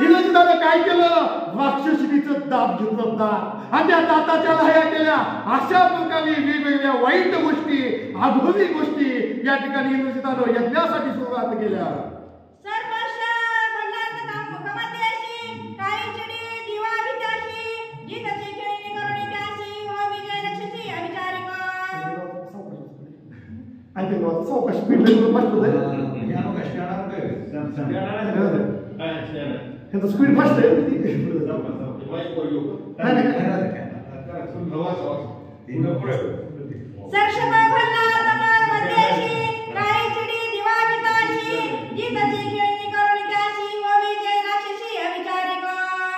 इंद्रजिताने काय केलं? राक्षसीचं दात घेतलं दात आणि त्या दाताच्या लहाया केल्या. अशा प्रकारे वेगवेगळ्या वाईट गोष्टी, अघोरी गोष्टी या ठिकाणी इंद्रजितानं यज्ञासाठी सुरुवात केल्या. सावकाश पीठ स्पीड फास्ट आहे.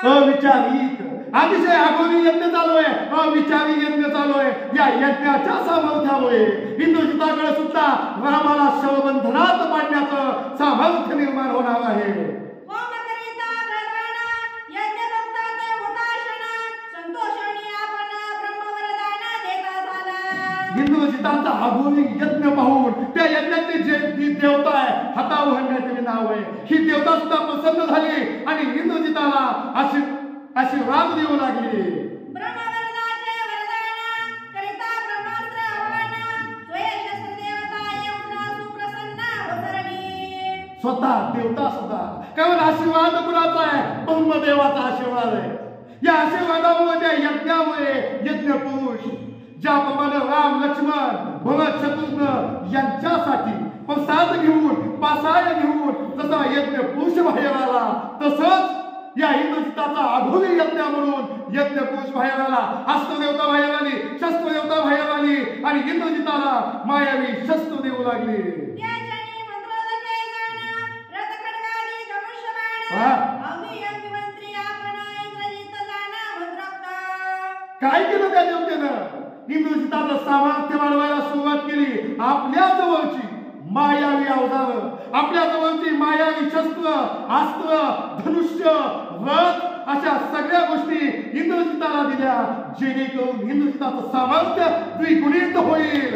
अविचारिक अतिशय अघोरी यज्ञ चालू आहे. अविचारी यज्ञ चालू आहे. या यज्ञाच्या सामर्थ्यामुळे इंद्रजिताकडे सुद्धा रामाला शवबंधनात पाडण्याचं सामर्थ्य निर्माण होणार आहे. इंद्रजितांचा अघोरी यज्ञ पाहून त्या यज्ञातली जी देवता आहे, हतावहंगा तिचे नाव आहे, ही देवता सुद्धा प्रसन्न झाली आणि इंद्रजिताला आशीर्वाद देऊ लागली. स्वतः देवता सुद्धा कारण आशीर्वाद कुणाचा आहे? ब्रह्मदेवाचा आशीर्वाद आहे. या आशीर्वादामुळे त्या यज्ञामुळे यज्ञपुरुष ज्याप्रमाणे राम लक्ष्मण भरत शत्रुघ्न यांच्यासाठी प्रसाद घेऊन पासाय घेऊन जसा यज्ञ पुरुष बाहेर आला, तसंच या इंद्रजिताचा अघोरी यज्ञ म्हणून यज्ञ पुरुष बाहेर आला. अस्त्रदेवता बाहेर आली, शस्त्रदेवता बाहेर आली आणि इंद्रजिताला मायावी शस्त्र देऊ लागली. काय केलं त्या देवतेनं? इंद्रजिताचं सामर्थ्य वाढवायला सुरुवात केली. आपल्या जवळची मायावी अवजार, आपल्या जवळची मायावी शस्त्र, अस्त्र, धनुष्य, रथ अशा सगळ्या गोष्टी इंद्रजिताला दिल्या, जेणेकरून इंद्रजिताचं सामर्थ्य द्विगुणित होईल.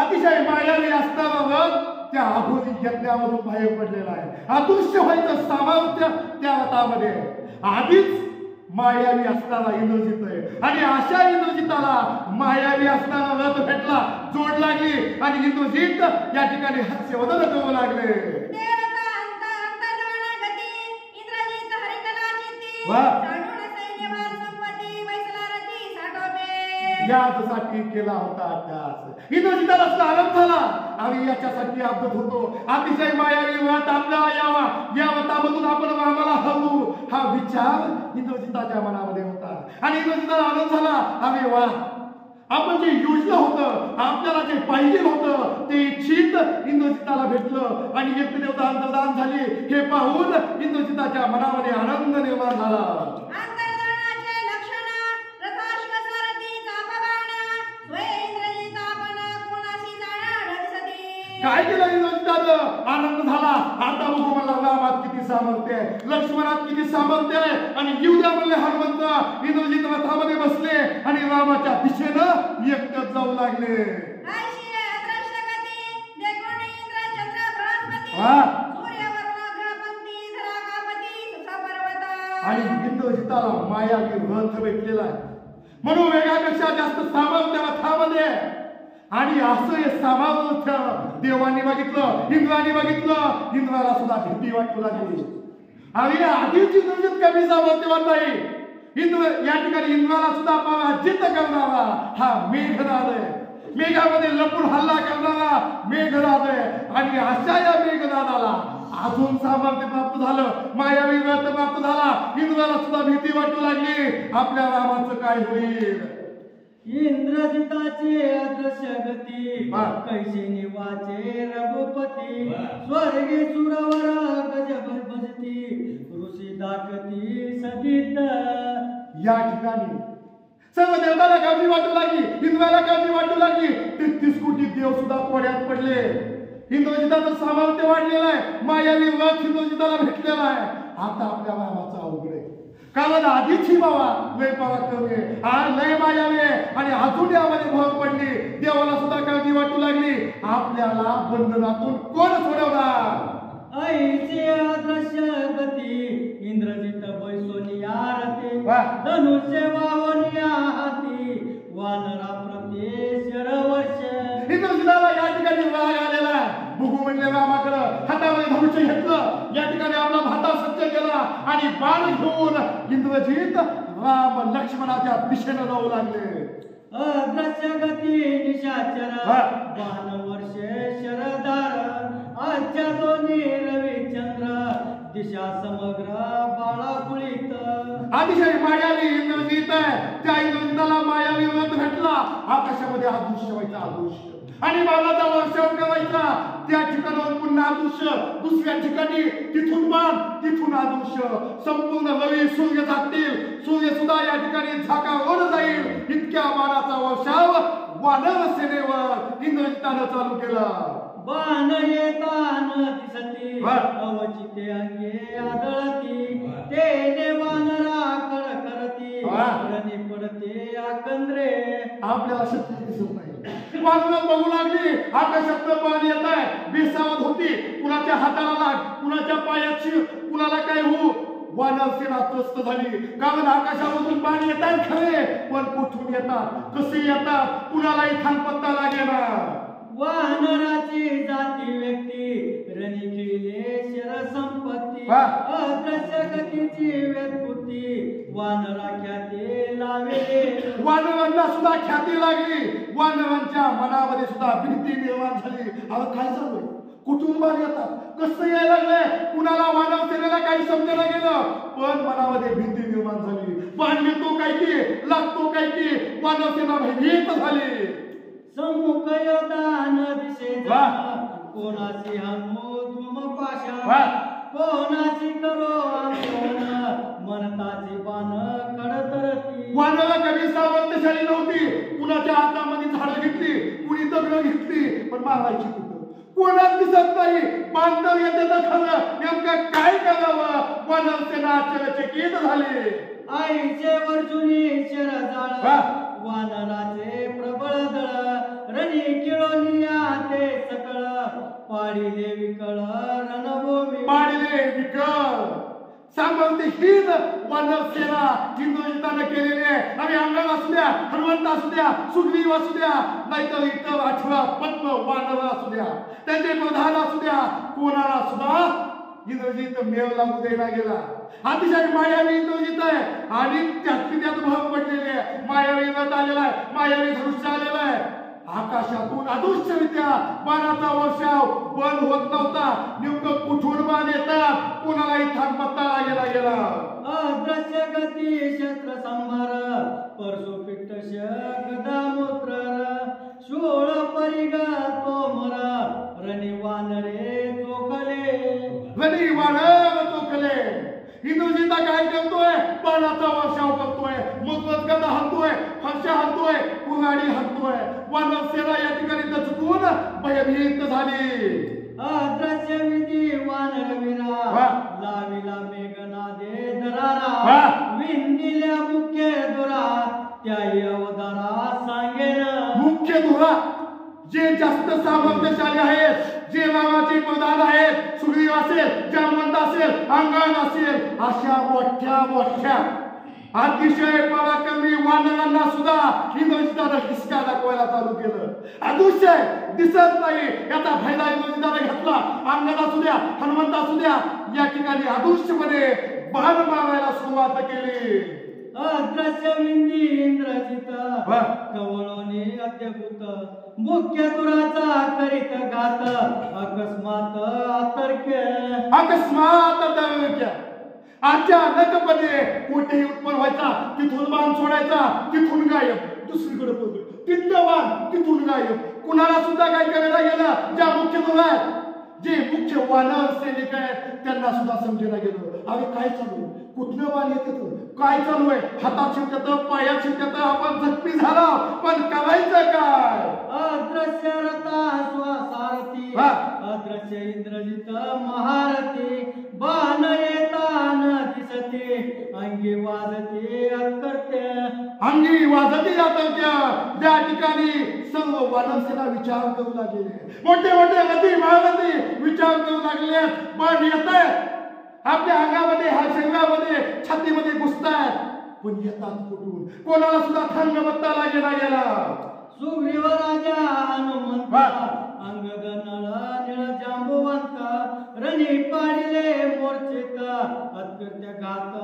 अतिशय मायावी असणारा रथ त्या अघोरी यज्ञामधून बाहेर पडलेला आहे. अदृश्य व्हायचं सामर्थ्य त्या रथामध्ये. आधीच मायावी असणारा इंद्रजित आहे आणि अशा इंद्रजिताला मायावी असणारा रथ भेटला, जोड लागली आणि इंद्रजित या ठिकाणी हास्यवदन करू लागले. यासाठी केला होता अभ्यास. इंद्रजिताला आनंद झाला आणि याच्यासाठी अभ्यास होतो. अतिशय मायावी रथ आपल्याला यावा, या रथामधून आपण रामाला हवू, हा विचार इंद्रजिताच्या मनामध्ये होता आणि इंद्रजिताला आनंद झाला. अरे वा, आपण जे योजना होतं, आपल्याला जे पाहिजे होतं ते इच्छित इंद्रजिताला भेटलं आणि यज्ञदेवता अंतर्धान झाली. हे पाहून इंद्रजिताच्या मनामध्ये आनंद निर्माण झाला. काय केलं इंद्रजितानं? आनंद झाला. आता बघू मला रामात किती सामर्थ्य आहे, लक्ष्मणात किती सामर्थ्य आहे. आणि येऊ द्या म्हणले हनुमंत. इंद्रजित रथामध्ये बसले आणि रामाच्या दिशेनं एकटच जाऊ लागले. आणि इंद्रजिताला मायावी रथ भेटलेला आहे म्हणून वेगापेक्षा जास्त सामर्थ्य रथामध्ये. आणि असं हे सामर्थ्य देवानी बघितलं, इंद्राने बघितलं. इंद्राला सुद्धा भीती वाटू लागली. आणि आधीच इंद्रजित कमी सामर्थ्यवान नाही. इंद्र या ठिकाणी इंद्राला सुद्धा पराजित करणारा हा मेघनाद आहे. मेघामध्ये लपून हल्ला करणारा मेघनाद आहे. आणि अशा या मेघनादाला अजून सामर्थ्य प्राप्त झालं, मायावी रथ प्राप्त झाला. इंद्राला सुद्धा भीती वाटू लागली, आपल्या रामाचं काय होईल. इंद्रजिताचे अदृश्य गती, कैसे निवाचे रघुपती. स्वर्गी सुरवर गजब बजती, ऋषी दाखती सदित. या ठिकाणी सर्व देवताला काळजी वाटू लागली, इंद्राला काळजी वाटू लागली. 33 कोटी देव सुद्धा पोळ्यात पडले. इंद्रजिताचं सामर्थ्य वाढलेलं आहे, मायावी रथ इंद्रजिताला भेटलेला आहे. आता आपल्या रामाचा अवघड आहे. कारण आधीची बाबा लय पराक्रमी लय मायावे आणि अजून यामध्ये भर पडली. देवाला सुद्धा काळजी वाटू लागली, आपल्याला बंधनातून कोण सोडवणार. ऐचे अदृश्य गती इंद्रजित बैसोनी आरते धनुष्य वावनिया हाती वानरा प्रती शरवर्ष. इंद्रजिताला या ठिकाणी राग आलेला बघू म्हणले रामाकडं हातामध्ये धनुष्य घेतलं. या ठिकाणी आपला भाता सज्ज केला आणि बाण घेऊन इंद्रजित राम लक्ष्मणाच्या दिशेने जाऊ लागले. अदृश्य गती निशाचर बाण वर्ष शरदार आजच्या दोन्ही रविचंद्र दिशा समग्र बाळाकुळीत. अतिशय मायावी इंद्रजित आहे. त्या इंद्रजिताला मायावी रथ भेटला. आकाशामध्ये अदृश्य व्हायचा अदृश्य आणि बाणाचा वर्षाव करायचा. त्या ठिकाणाहून पुन्हा अदृश्य, दुसऱ्या ठिकाणी तिथून बाण, तिथून अदृश्य. संपूर्ण रवी सूर्य झाकतील, सूर्य सुद्धा या ठिकाणी झाकावून जाईल. इतक्या बाणाचा वर्षाव वानर सेनेवर इंद्रजितानं चालू केला. बाण येतान दिसती अवचिते अंगे आदळती तेने वानरा कळ करती रणी पडते आकंद्रे. आपल्याला शक्ती दिसत नाही. वानर बघू लागली आकाशात बाण येत आहे. बेसावत होती, कुणाच्या हाताला लाग, कुणाच्या पायाची, कुणाला काय होऊ. वानर सेना त्रस्त झाली. कारण आकाशामधून बाण येतात खरे, पण कुठून येतात, कसे येतात, कुणालाही थांबता लागेना. वानराची जाती व्यक्ती रणी खेळले शर संपत्ती अदृश्य गतीची व्युत्पत्ती वानरा ख्याती लावले. वानरांना सुद्धा ख्याती लागली. वानरांच्या मनामध्ये सुद्धा भीती निर्माण झाली. अरे काय चालू आहे, कुठून बाण येतात, कसं यायला लागलंय. कुणाला वानर सेनेला काही समजायला गेलं, पण मनामध्ये भीती निर्माण झाली. बाण येतो काय की, लागतो काय की, वानर सेना भयभीत झाली. सम्मुख योदान दिशे कोणाशी हनु धूम पाशा कोणाशी करो आंदोलन मनताची बाण कडतरती. वानराला कधी सामर्थ्यशाली नव्हती. कुणाच्या हातामध्ये झाडं घेतली, कुणी दगड घेतली, पण मारायची कुठं, कोणाच दिसत नाही. बाण तर येते तर खरं, नेमकं काय करावं. वानर सेना आश्चर्यचकित झाली. आईचे वर्जुनी शर जाळ वानराचे प्रबळ दळ रणी किळोनिया ते सकळ पाडिले विकळ रणभूमी. पाडिले विकळ सामर्थ्यहीन वानर सेना इंद्रजितानं केलेली आहे. आणि अंगण असू द्या, हनुमंत असू द्या, सुग्रीव असू द्या, नाहीतर इतर 18 पद्म वानर असू द्या, त्यांचे प्रधान असू द्या, कोणाला सुद्धा इंद्रजित मेळ लागू देला गेला. अतिशय मायावी इंद्रजित आहे आणि त्यात भर पडलेली आहे. मायावी रथ आलेला आहे, मायावी धनुष्य आलेलं आहे. आकाशातून अदृश्य विद्या बाणाचा वर्षाव बंद होत नव्हता. नेमकं कुठून बाण येतात, कोणालाही थांबता लागेला गेला. अदृश्य गती शस्त्र संभार परशु पिट्ट गदा मूत्र शूळ परिग तोमर रणी वानरे चोखले. रणी वानर चोखले. इंद्रजिता काय करतोय, बाणाचा वर्षाव करतोय, मजबूत गदा हाणतोय, फरशा हाणतोय, कुऱ्हाडी हाणतोय. वानर सेना या ठिकाणी दचकून भयभीत झाली. अदृश्य विधी वानर विरा लाविला मेघनादे दरारा विंदिल्या मुख्य दुरा त्याही अवतारा सांगेन. मुख्य दुरा जे जास्त सामर्थ्यशाली आहेत, जे रामाचे प्रधान आहेत, सुग्रीव असेल, जामवंत असेल, अंगण असेल, अशा मोठ्या मोठ्या अतिशय पराक्रमी वानरांना सुद्धा इंद्रजितानं हिसका दाखवायला चालू केलं. अदृश्य दिसत नाही याचा फायदा इंद्रजितानं घेतला. अंगण असू द्या, हनुमंत असू द्या, या ठिकाणी अदृश्यपणे बाण मारायला सुरुवात केली. अदृश्य विंदी इंद्रजित कवळोनी अद्यभूत मुख्य दुराचा करीत घात अकस्मात अतर्क्य. अकस्मात अतर्क्य अचानकपणे कुठेही उत्पन्न व्हायचा, तिथून बाण सोडायचा, तिथून गायब, दुसरीकडे पळतोय, तिथं बाण, तिथून गायब. कुणाला सुद्धा काय करायला गेलं, ज्या मुख्य दुरा आहेत, जे मुख्य वानर सैनिक आहेत, त्यांना सुद्धा समजायला गेलं. अरे काय चालू, कुठलं बाण येत, काय चालू आहे. हातात शिवतात, पायात शिवतात, आपण जखमी झाला, पण करायचं काय. अदृश्य रथा स्वसारथी अदृश्य इंद्रजित महारथी बाण येतान दिसते अंगी अंगी वाजती आतंक्य त्या ठिकाणी सर्व वानरसेना विचार करू लागले. मोठे मोठे रथी महारथी विचार करू लागले. पण येत आपल्या अंगामध्ये हा शरीरामध्ये छातीमध्ये घुसतायत. पण येतात कुठून? कोणाला सुद्धा थांग बत्ता लागेना गेला. सुग्रीव राजा हनुमंत अंगद नळ निळ जांबुवंत रणी पाडिले मोर्चेत अत्कृत्य घात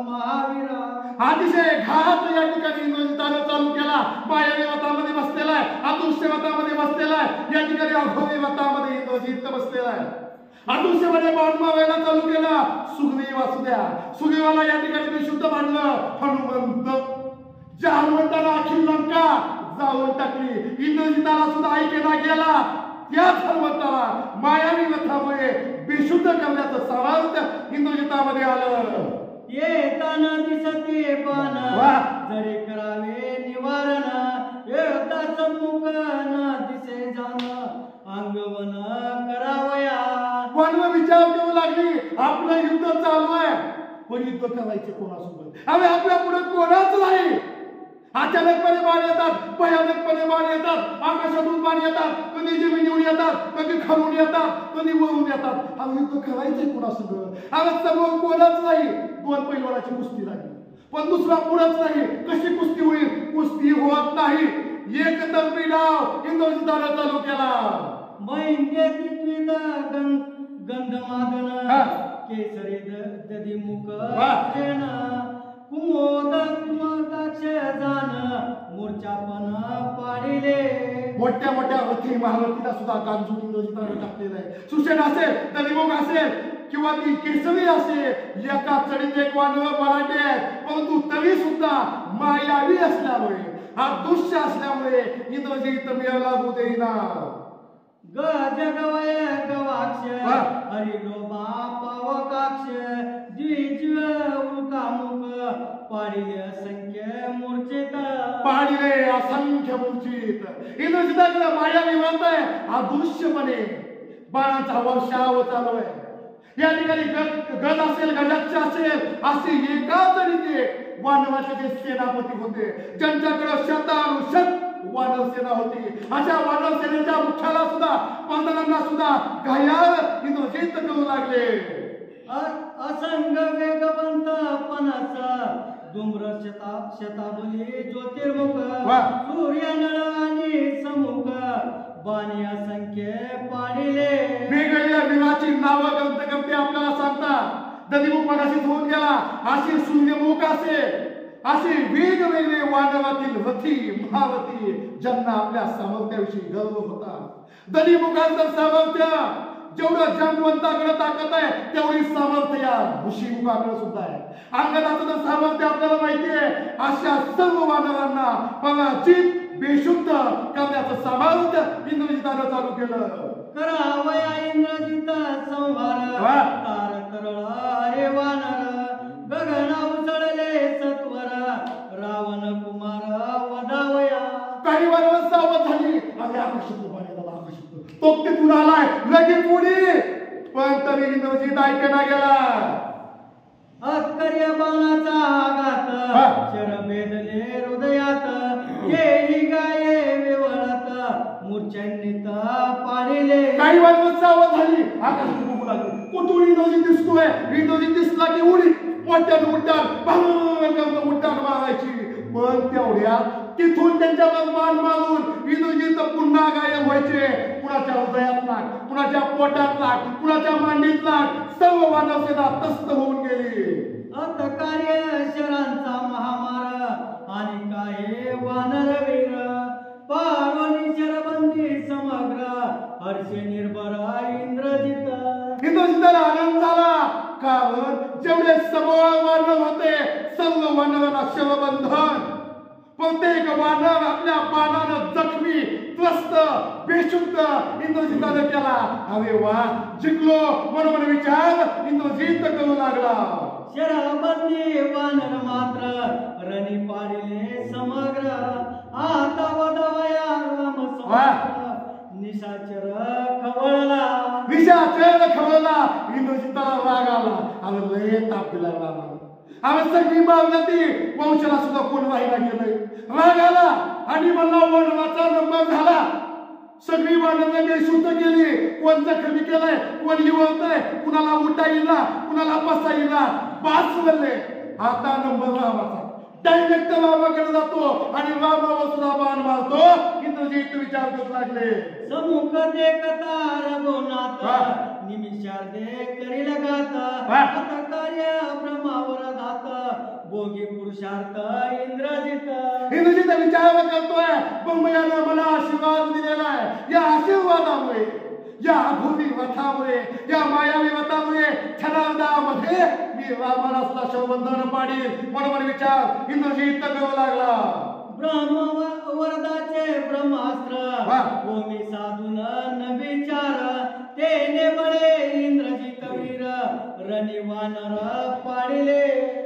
महावीरा. अतिशय घात या ठिकाणी इंद्रजिताने चालू केला. मायावी मतामध्ये बसलेला आहे, अदृश्य मतामध्ये बसलेला आहे. या ठिकाणी अघोरी मतामध्ये इंद्रजित बसलेला आहे. अदृश्यमध्ये बाण मारायला चालू केला. सुग्रीव असू द्या, सुग्रीवाला या ठिकाणी ते शुद्ध मानलं. हनुमंत ज्या हनुमंताला अखिल लंका जाळून टाकली, इंद्रजिताला सुद्धा ऐकेना गेला. त्याच हनुमंताला मायावी मतामुळे बेशुद्ध करण्याचं सामर्थ्य इंद्रजितामध्ये आलं. येताना दिसते बाण जरी करावे निवारण येताच मुख न दिसे जाण अंगवन करावया. वनवा विचार करू लागली. आपलं युद्ध चालू आहे, पण युद्ध करायचे कोणासोबत? अरे आपल्या पुढे कोणाच नाही. अचानकपणे बाण येतात, भयानकपणे बाण येतात, आकाशातून बाण येतात, कधी जमिनीवर येतात, कधी खालून येतात, कधी वरून येतात. हा युद्ध करायचे कोणासोबत? अरे समोर कोणाच नाही. दोन पैलवानाची कुस्ती लागली, पण दुसरा पुढंच नाही. कशी कुस्ती होईल? कुस्ती होत नाही. एकतर्फी डाव इंद्रजिताने चालू केला. मैंद्य द्विविध गंधमादन केसरी दधिमुख सेन कुमोद कुमदाक्ष जान मूर्छापन पाडिले. मोठ्या मोठ्या रथी महारथीला सुद्धा गांजून इंद्रजिताने टाकलेलं आहे. सुषेण असेल, दधिमुख असेल किंवा ती केसरी असेल, एका चढीत एक वानर बलाढ्य आहे. परंतु तरी सुद्धा मायावी असल्यामुळे, हा दुष्य असल्यामुळे इंद्रजित मेळ लागू देईना. जगवय गवाक्ष हरिलोभा पावकाक्ष द्विजीव उल्कामुख पाडिले असंख्य मूर्छित. पाडिले असंख्य मूर्छित. इंद्रजिताकडे मायावी म्हणताय अदृश्यपणे बाणाचा वर्षाव चालू आहे. या ठिकाणी गज असेल, गजाक्ष असेल, असे एकाच रीते वानराचे जे सेनापती होते, ज्यांच्याकडे शतानुशत वानर सेना होती, अशा वानर सेनेच्या मुख्याला सुद्धा, पंधरांना सुद्धा घायाळ इंद्रजित करू लागले. असंग वेगवंत पणस धूम्र शताबली ज्योतिर्मुख सूर्यनळ आणि समुख बाणी असंख्य पाडिले. वेगवेगळ्या विवाची नावं ग्रंथकर्ते आपल्याला सांगतात. दधिमुख मगाशीच होऊन गेला. अशी सूर्यमुख असेल, असे वेगवेगळे वानरातील रथी महारथी ज्यांना आपल्या सामर्थ्याविषयी गर्व होता. दधिमुखांचं सामर्थ्य जेवढं जांबवंताकडे ताकद आहे, तेवढी सामर्थ्य या ऋषीमुखाकडे सुद्धा आहे. अंगदाचं तर सामर्थ्य आपल्याला माहिती आहे. अशा सर्व वानरांना पराजित बेशुद्ध करण्याचं सामर्थ्य इंद्रजिताने चालू केलं. करावया इंद्रजित संहार तार तरळ अरे वानर गगना उचळले सत्वर रावण कुमार वधावया. काही वानर सावध झाली. अरे आकर्षित पाण्याला आकर्षित तो तिथून आलाय लगेच उडी. पण तरी इंद्रजित ऐकेना गेला. अत्कर्य बाणाचा आघात शर भेदले हृदयात येई गाये विवळत मूर्छान्वित पाडिले. काही वानर सावध झाली. आकाशात बघू लागली. कुठून इंद्रजित दिसतोय? इंद्रजित दिसला की उडी मोठ्यानं उड्डाण मारायची. पण तेवढ्या तिथून त्यांच्यावर बाण मारून इंद्रजित पुन्हा गायब व्हायचे. कुणाच्या हृदयात लाग, कुणाच्या पोटात लाग, कुणाच्या मांडीत लाग, सर्व वानर सेना तस्त होऊन गेली. अतकार्य शरांचा महामार आणि काही वानरवीर पारोनी शरबंदी समग्र हर्षे निर्भर इंद्रजित. इंद्रजिताला आनंद झाला. कारण जेवढे सबळ वानर होते, सर्व वानरांना शवबंधन. प्रत्येक वानर आपल्या बाणानं जखमी, त्रस्त, बेशुद्ध इंद्रजिताने केला. अरे वा, जिंकलो म्हणून विचार इंद्रजित करू लागला. शरबंदी वानर मात्र रणी पाडिले समग्र आता वदवया राम समग्र निशाचर खवळला. निशाचर खवळला. इंद्रजिताला राग आला. अरे लय ताप दिला रामाला. आम्ही सगळी बावलती वंशाला सुद्धा कोण वाहिला गेलंय. राग आला आणि मला वडवाचा नंबर झाला. सगळी वाढवणं मी शुद्ध केली. कोण जखमी केलंय, कोण हिवळतंय, कुणाला उठा येईना, कुणाला बसा येईना. पाच बोलले आता नंबर रामाचा डायरेक्ट रामाकडे जातो आणि रामावर सुद्धा बाण मारतो. इंद्रजित विचार करू लागले समुख देखता रघुनाथ निमिषार्धे करील घात. आता कार्य ब्रह्मावर धात भोगी पुरुषार्थ इंद्रजित. इंद्रजित विचार करतोय ब्रह्मयानं मला आशीर्वाद दिलेला आहे. या आशीर्वादामुळे, या अभूमी वथामुळे, या मायावी वथामुळे छलादामध्ये मी रामाला सुद्धा शवबंधन पाडील. म्हणून विचार इंद्रजित करू लागला. ब्रह्म वरदाचे ब्रह्मास्त्र ओमी साधून न विचार. तेने बळे इंद्रजित वीर रणी वानर पाडिले.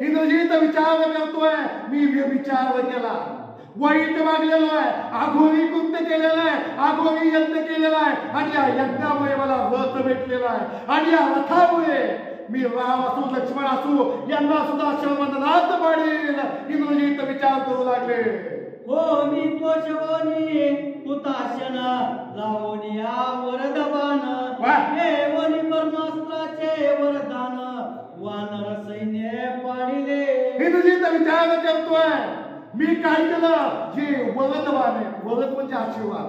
इंद्रजित विचार करतोय मी विचार केला, वाईट वागलेलो आहे, आघोरी कृत्य केलेलं आहे, आघोरी यज्ञ केलेला आहे आणि या यज्ञामुळे मला व्रत भेटलेला आहे. आणि या रथामुळे मी राम असू लक्ष्मण असू यांना सुद्धा शवबंधनात पाडील. इंद्रजित विचार करू लागले हो मी तो शवनी हुताशन लावनिया वरदबान. हे वनी ब्रह्मास्त्राचे वरदान वानर सैन्य पाडिले. इंद्रजित विचार करतोय मी काय केलं. जे वरदबाण आहे, वरद म्हणजे आशीर्वाद.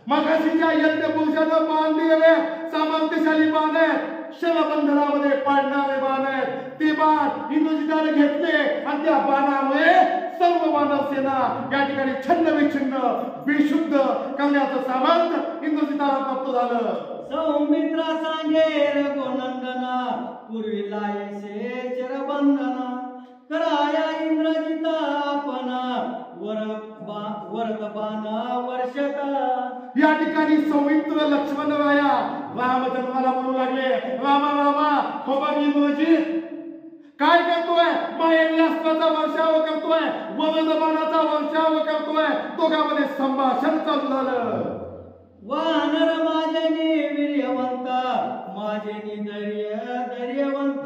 मगाशीच्या यज्ञ पुरुषानं बाण दिलेले सामर्थ्यशाली बाण आहेत, शवबंधनामध्ये पाडणारे बाण आहेत. ते बाण इंद्रजिताने घेतले आणि त्या बाणामुळे सर्व मानव सेना या ठिकाणी छन्न विछिन्न बेशुद्ध करण्याचं सामर्थ्य इंद्रजिताला प्राप्त झालं. सौमित्रा सांगे रघुनंदन पूर्वी लायसे शरबंधन. कराया इंद्रजित आपण वरदबाण वर्षत. या ठिकाणी सौमित्र लक्ष्मण राया रामचंद्राला म्हणू लागले रामा रामा खोबा इंद्रजित काय करतोय. मायेने अस्त्राचा वर्षाव करतोय, वरदबाणाचा वर्षाव करतोय. दोघांमध्ये संभाषण चालू झालं. वानर माझेनी वीर्यवंत माझेनी धैर्यवंत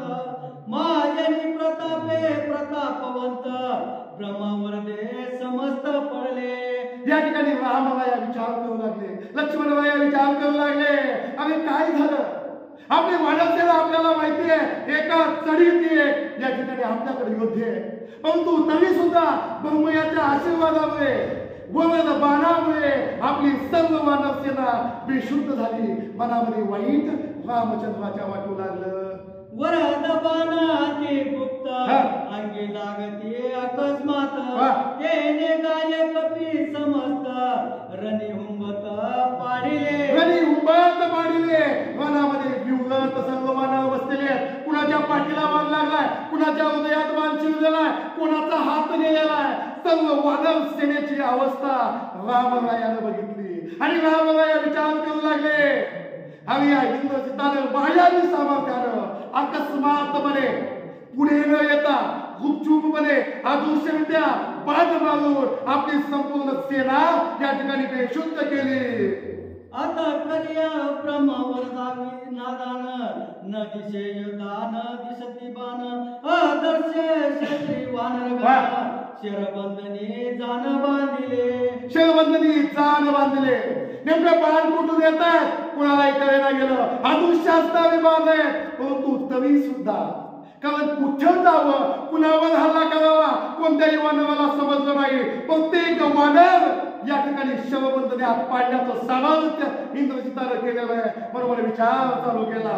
माझेनी प्रतापे प्रतापवंत ब्रह्मावरदे समस्त पडले. या ठिकाणी रामराया विचार करू लागले, लक्ष्मणराया विचार करू लागले अरे काय झालं. आपली वानरसेना आपल्याला माहिती आहे एका चढीत या ठिकाणी आपल्याकडे योद्धे आहे. परंतु तरी सुद्धा ब्रह्मयाच्या आशीर्वादामुळे वरद बाणामुळे आपली सर्व मानवसेना बेशुद्ध झाली. मनामध्ये वाईट रामचंद्राच्या वाटू लागलं. वरद बाणाची गुप्त अंगी लागते अकस्मात. तेने गाय कपी समस्त रणी हुंबत पाडिले. रणी हुंबत पाडिले. वनामध्ये विवरत सर्व मानव बसलेले. कुणाच्या पाठीला बाण लागलाय, कुणाच्या हृदयात बाण शिरलेलाय, कोणाचा हात गेलेलाय. सर्व वानर सेनेची अवस्था रामरायानं बघितली आणि रामराया विचार करू लागले आम्ही या इंद्रजितानं मायावी सामर्थ्यानं अकस्मातपणे पुढे न येता गुपचूपपणे अदृश्यरित्या बाण मारून आपली संपूर्ण सेना या ठिकाणी बेशुद्ध केली. आता करिया ब्रह्मावर दावी नादान न दिशे दान दिसती बाण. अदर्शे क्षत्रिय वानर शरबंधनी जान बांधिले. शरबंधनी जान बांधले. नेमकं बाण कुठून येत आहेत कुणालाही कळेना गेलं. अदृश्य असणारे बाण आहेत परंतु तरी सुद्धा कारण कुठं जावं, कुणावर हल्ला करावा कोणत्याही वानराला समजलं नाही. प्रत्येक वानर या ठिकाणी शवबंधनात पाडण्याचं सामर्थ्य इंद्रजितानं केलेलं आहे. बरोबर विचार चालू केला.